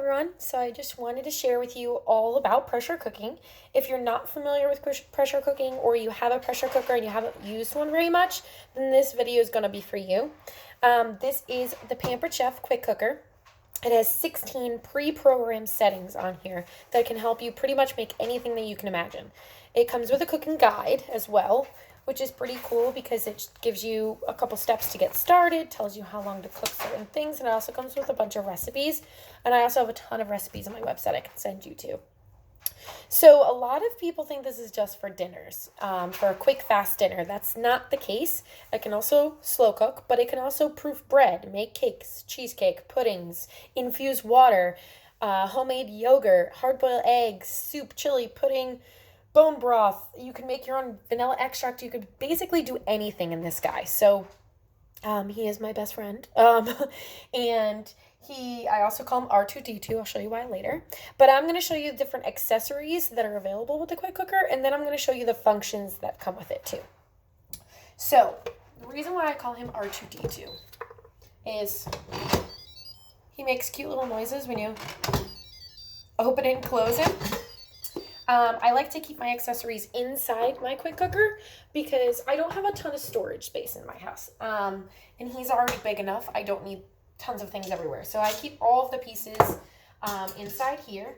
everyone. So I just wanted to share with you all about pressure cooking. If you're not familiar with pressure cooking, or you have a pressure cooker and you haven't used one very much, then this video is going to be for you. This is the Pampered Chef Quick Cooker. It has 16 pre-programmed settings on here that can help you pretty much make anything that you can imagine. It comes with a cooking guide as well, which is pretty cool because it gives you a couple steps to get started, tells you how long to cook certain things, and it also comes with a bunch of recipes. And I also have a ton of recipes on my website I can send you to. So a lot of people think this is just for dinners, for a quick, fast dinner. That's not the case. It can also slow cook, but it can also proof bread, make cakes, cheesecake, puddings, infuse water, homemade yogurt, hard-boiled eggs, soup, chili, pudding, bone broth. You can make your own vanilla extract. You could basically do anything in this guy. So he is my best friend. And I also call him R2D2. I'll show you why later. But I'm going to show you different accessories that are available with the quick cooker, and then I'm going to show you the functions that come with it too. So the reason why I call him R2D2 is he makes cute little noises when you open it and close it. I like to keep my accessories inside my quick cooker because I don't have a ton of storage space in my house. And he's already big enough. I don't need tons of things everywhere. So I keep all of the pieces inside here.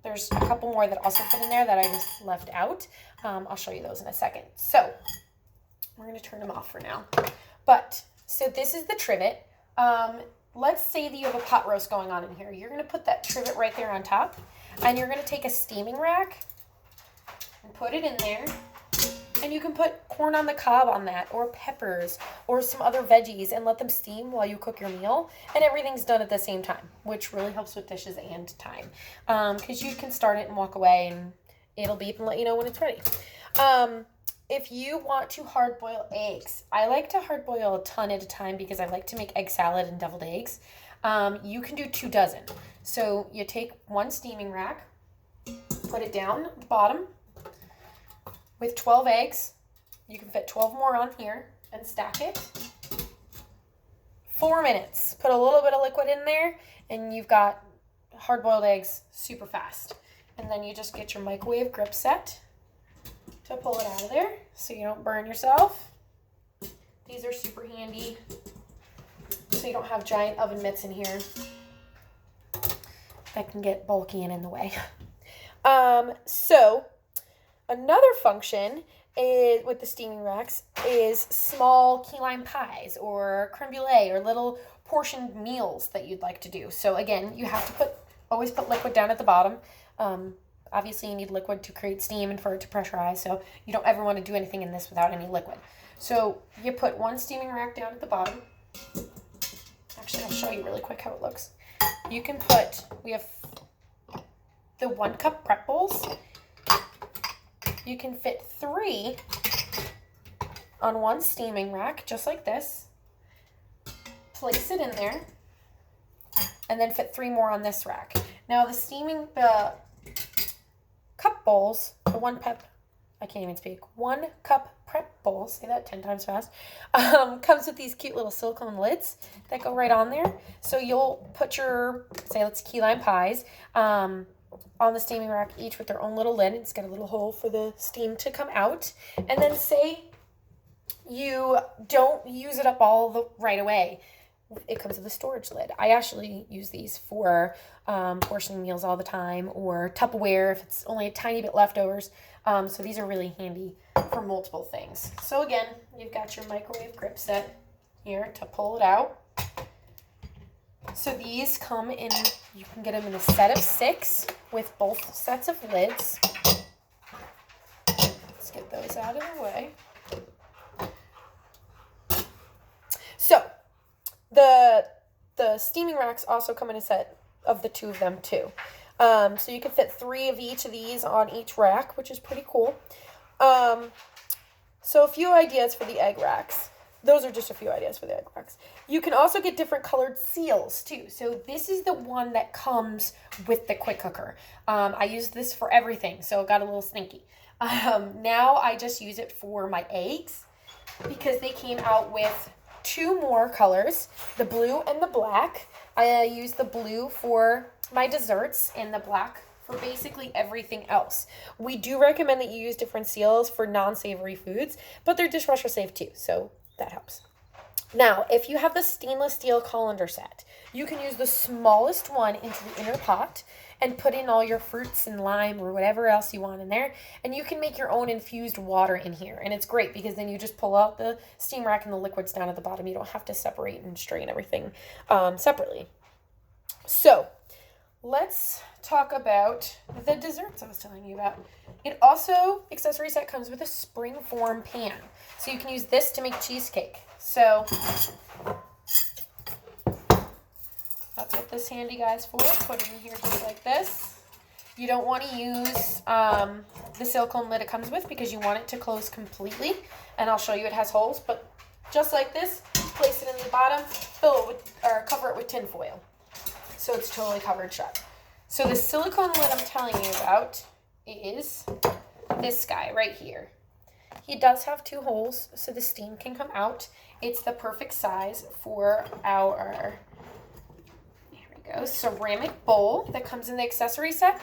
There's a couple more that also fit in there that I just left out. I'll show you those in a second. So we're going to turn them off for now. So this is the trivet. Let's say that you have a pot roast going on in here. You're going to put that trivet right there on top. And you're going to take a steaming rack and put it in there. And you can put corn on the cob on that, or peppers, or some other veggies, and let them steam while you cook your meal. And everything's done at the same time, which really helps with dishes and time. Because you can start it and walk away, and it'll beep and let you know when it's ready. If you want to hard boil eggs, I like to hard boil a ton at a time because I like to make egg salad and deviled eggs. You can do 2 dozen. So you take one steaming rack, put it down at the bottom with 12 eggs. You can fit 12 more on here and stack it. 4 minutes. Put a little bit of liquid in there and you've got hard-boiled eggs super fast. And then you just get your microwave grip set to pull it out of there so you don't burn yourself. These are super handy so you don't have giant oven mitts in here that can get bulky and in the way. So another function is, with the steaming racks, is small key lime pies or creme brulee or little portioned meals that you'd like to do. So again, you have to always put liquid down at the bottom. Obviously you need liquid to create steam and for it to pressurize, so you don't ever want to do anything in this without any liquid. So you put one steaming rack down at the bottom. Actually, I'll show you really quick how it looks. You can we have the 1 cup prep bowls. You can fit 3 on one steaming rack, just like this. Place it in there, and then fit 3 more on this rack. Now the cup bowls, the 1 cup prep bowls, say that 10 times fast, comes with these cute little silicone lids that go right on there. So you'll put your, say let's key lime pies, on the steaming rack, each with their own little lid. It's got a little hole for the steam to come out. And then say you don't use it up right away. It comes with a storage lid. I actually use these for portioning meals all the time, or Tupperware if it's only a tiny bit leftovers. So these are really handy for multiple things. So again, you've got your microwave grip set here to pull it out. So these come in, you can get them in a set of 6 with both sets of lids. Let's get those out of the way. So the steaming racks also come in a set of the 2 of them too. So you can fit 3 of each of these on each rack, which is pretty cool. So a few ideas for the egg racks. Those are just a few ideas for the egg racks. You can also get different colored seals too. So this is the one that comes with the quick cooker. I use this for everything, so it got a little stinky. Now I just use it for my eggs because they came out with 2 more colors, the blue and the black. I use the blue for my desserts in the black for basically everything else. We do recommend that you use different seals for non-savory foods, but they're dishwasher safe too, so that helps. Now, if you have the stainless steel colander set, you can use the smallest one into the inner pot and put in all your fruits and lime or whatever else you want in there. And you can make your own infused water in here. And it's great because then you just pull out the steam rack and the liquids down at the bottom. You don't have to separate and strain everything separately. So let's talk about the desserts I was telling you about. It also, accessory set comes with a springform pan. So you can use this to make cheesecake. So that's what this handy guy's for. Put it in here just like this. You don't want to use the silicone lid it comes with because you want it to close completely. And I'll show you it has holes, but just like this, place it in the bottom, fill it with, or cover it with tin foil. So it's totally covered shut. So the silicone lid I'm telling you about is this guy right here. He does have 2 holes so the steam can come out. It's the perfect size for our, here we go, ceramic bowl that comes in the accessory set.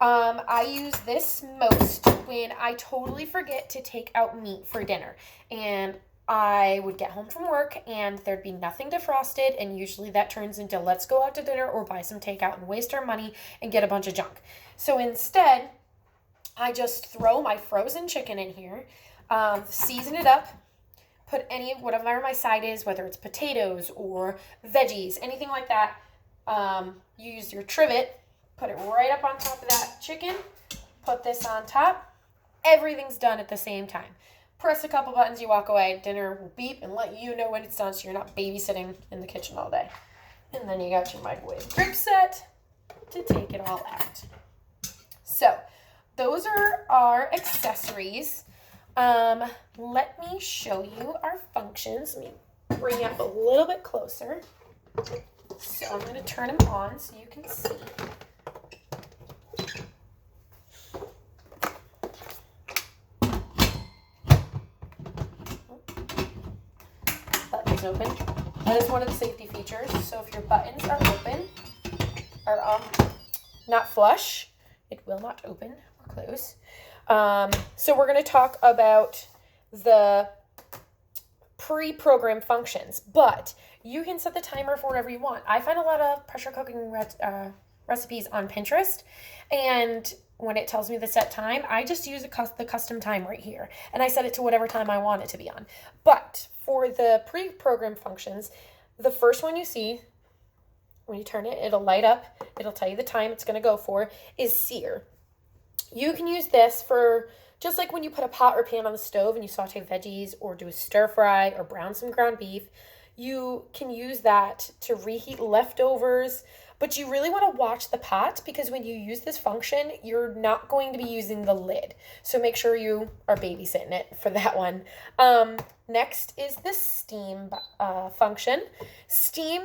I use this most when I totally forget to take out meat for dinner. And I would get home from work and there'd be nothing defrosted, and usually that turns into let's go out to dinner or buy some takeout and waste our money and get a bunch of junk. So instead, I just throw my frozen chicken in here, season it up, put any of whatever my side is, whether it's potatoes or veggies, anything like that. You use your trivet, put it right up on top of that chicken, put this on top. Everything's done at the same time. Press a couple buttons, you walk away, dinner will beep and let you know when it's done so you're not babysitting in the kitchen all day. And then you got your microwave grip set to take it all out. So those are our accessories. Let me show you our functions. Let me bring you up a little bit closer. So I'm going to turn them on so you can see. Buttons open. That is one of the safety features. So if your buttons are open, or not flush, it will not open or close. So we're going to talk about the pre-programmed functions, but you can set the timer for whatever you want. I find a lot of pressure cooking recipes on Pinterest, and when it tells me the set time, I just use the custom time right here, and I set it to whatever time I want it to be on. But for the pre-programmed functions, the first one you see, when you turn it, it'll light up, it'll tell you the time it's going to go for, is sear. You can use this for just like when you put a pot or pan on the stove and you saute veggies or do a stir fry or brown some ground beef. You can use that to reheat leftovers, but you really want to watch the pot because when you use this function, you're not going to be using the lid. So make sure you are babysitting it for that one. Next is the steam function. Steam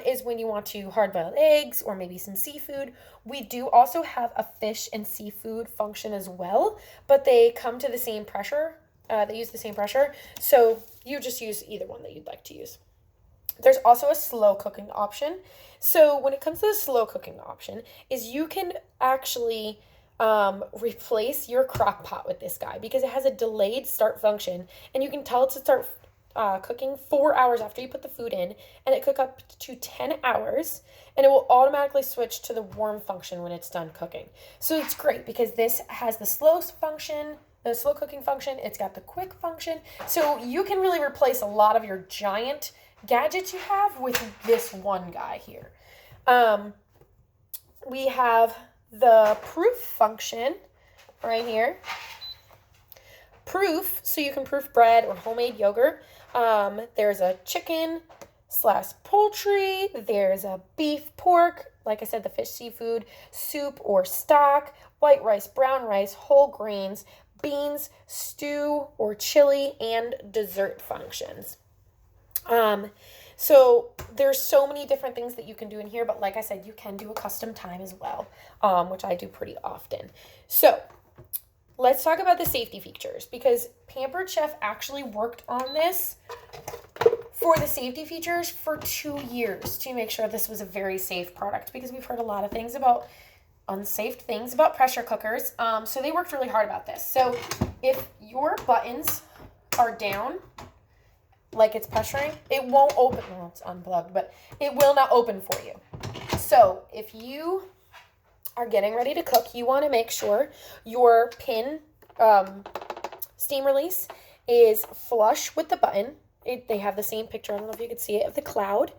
is when you want to hard-boiled eggs or maybe some seafood. We do also have a fish and seafood function as well, but they come to the same pressure. They use the same pressure, so you just use either one that you'd like to use. There's also a slow cooking option. So when it comes to the slow cooking option, is you can actually replace your crock pot with this guy because it has a delayed start function, and you can tell it to start cooking 4 hours after you put the food in, and it cook up to 10 hours, and it will automatically switch to the warm function when it's done cooking. So it's great because this has the slow function, the slow cooking function, it's got the quick function, so you can really replace a lot of your giant gadgets you have with this one guy here. We have the proof function right here. Proof, so you can proof bread or homemade yogurt. There's a chicken / poultry. There's a beef, pork, like I said, the fish, seafood, soup or stock, white rice, brown rice, whole grains, beans, stew or chili, and dessert functions. So there's so many different things that you can do in here, but like I said, you can do a custom time as well, which I do pretty often. So let's talk about the safety features because Pampered Chef actually worked on this for the safety features for 2 years to make sure this was a very safe product, because we've heard a lot of things about unsafe things about pressure cookers. So they worked really hard about this. So if your buttons are down, like it's pressuring, it won't open. Well, it's unplugged, but it will not open for you. So if you are getting ready to cook, you want to make sure your pin steam release is flush with the button. They have the same picture, I don't know if you could see it, of the cloud.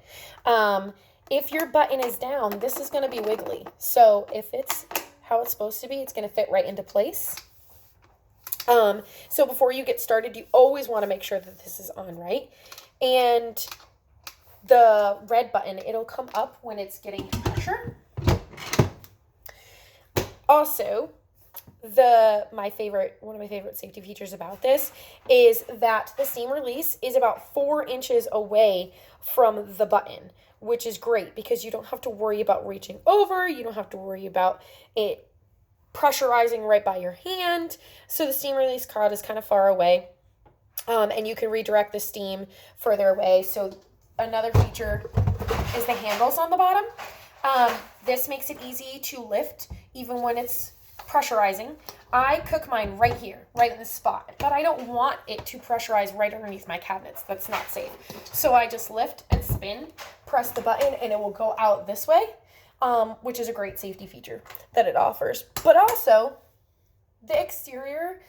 If your button is down, this is going to be wiggly. So if it's how it's supposed to be, it's going to fit right into place. So before you get started, you always want to make sure that this is on right. And the red button, it'll come up when it's getting pressure. Also, one of my favorite safety features about this is that the steam release is about 4 inches away from the button, which is great because you don't have to worry about reaching over. You don't have to worry about it pressurizing right by your hand. So the steam release cloud is kind of far away, and you can redirect the steam further away. So another feature is the handles on the bottom. This makes it easy to lift even when it's pressurizing. I cook mine right here, right in this spot, but I don't want it to pressurize right underneath my cabinets. That's not safe. So I just lift and spin, press the button, and it will go out this way, which is a great safety feature that it offers. But also, the exterior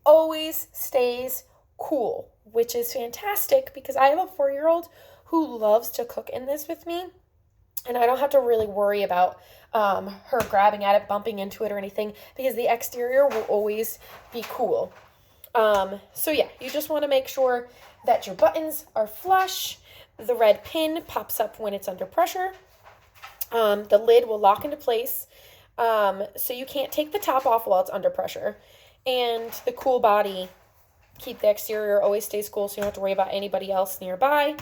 always stays cool, which is fantastic because I have a 4-year-old who loves to cook in this with me, and I don't have to really worry about her grabbing at it, bumping into it or anything, because the exterior will always be cool. So yeah, you just want to make sure that your buttons are flush. The red pin pops up when it's under pressure. The lid will lock into place, so you can't take the top off while it's under pressure. And the cool body, keep the exterior always stays cool, so you don't have to worry about anybody else nearby.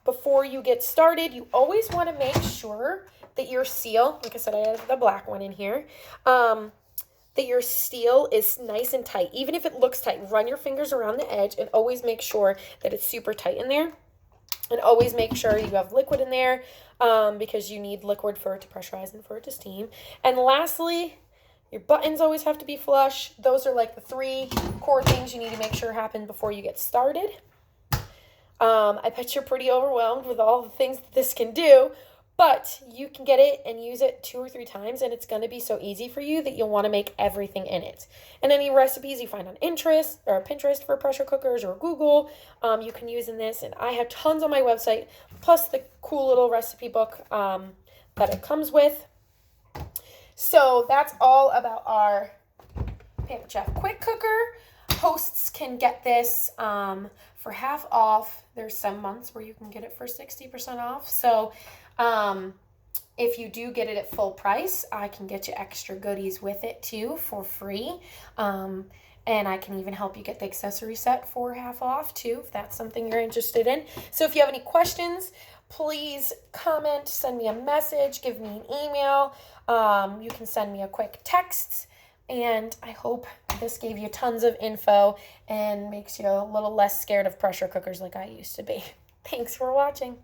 Before you get started, you always want to make sure that your seal, like I said, I have the black one in here, that your steel is nice and tight. Even if it looks tight, run your fingers around the edge and always make sure that it's super tight in there. And always make sure you have liquid in there, because you need liquid for it to pressurize and for it to steam. And lastly, your buttons always have to be flush. Those are like the 3 core things you need to make sure happen before you get started. I bet you're pretty overwhelmed with all the things that this can do, but you can get it and use it 2 or 3 times, and it's going to be so easy for you that you'll want to make everything in it. And any recipes you find on Pinterest for pressure cookers, or Google, you can use in this. And I have tons on my website, plus the cool little recipe book that it comes with. So that's all about our Pampered Chef Quick Cooker. Hosts can get this for half off. There's some months where you can get it for 60% off. So if you do get it at full price, I can get you extra goodies with it too for free. And I can even help you get the accessory set for half off too, if that's something you're interested in. So if you have any questions, please comment, send me a message, give me an email. You can send me a quick text. And I hope this gave you tons of info and makes you a little less scared of pressure cookers like I used to be. Thanks for watching.